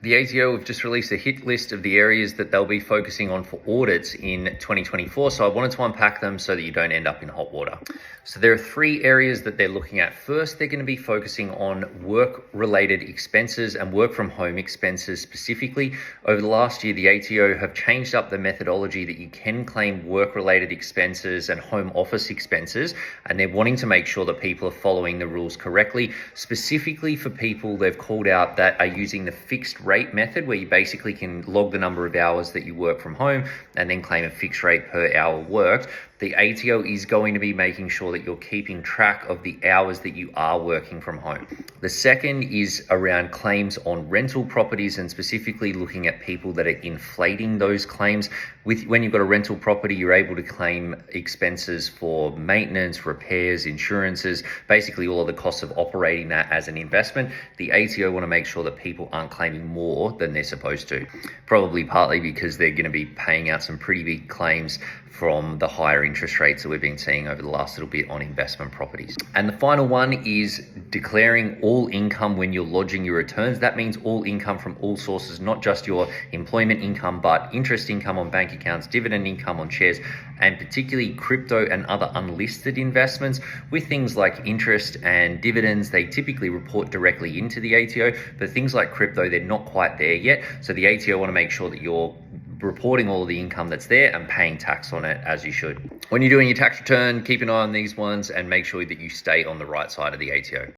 The ATO have just released a hit list of the areas that they'll be focusing on for audits in 2024. So I wanted to unpack them so that you don't end up in hot water. So there are 3 areas that they're looking at. First, they're going to be focusing on work-related expenses and work-from-home expenses specifically. Over the last year, the ATO have changed up the methodology that you can claim work-related expenses and home office expenses, and they're wanting to make sure that people are following the rules correctly. Specifically for people they've called out that are using the fixed rate method, where you basically can log the number of hours that you work from home and then claim a fixed rate per hour worked. The ATO is going to be making sure that you're keeping track of the hours that you are working from home. The second is around claims on rental properties, and specifically looking at people that are inflating those claims. When you've got a rental property, you're able to claim expenses for maintenance, repairs, insurances, basically all of the costs of operating that as an investment. The ATO want to make sure that people aren't claiming more than they're supposed to, probably partly because they're going to be paying out some pretty big claims from the higher interest rates that we've been seeing over the last little bit on investment properties. And the final one is declaring all income when you're lodging your returns. That means all income from all sources, not just your employment income, but interest income on bank accounts, dividend income on shares, and particularly crypto and other unlisted investments. With things like interest and dividends, they typically report directly into the ATO, but things like crypto, they're not quite there yet. So the ATO want to make sure that you're reporting all of the income that's there and paying tax on it as you should. When you're doing your tax return, keep an eye on these ones and make sure that you stay on the right side of the ATO.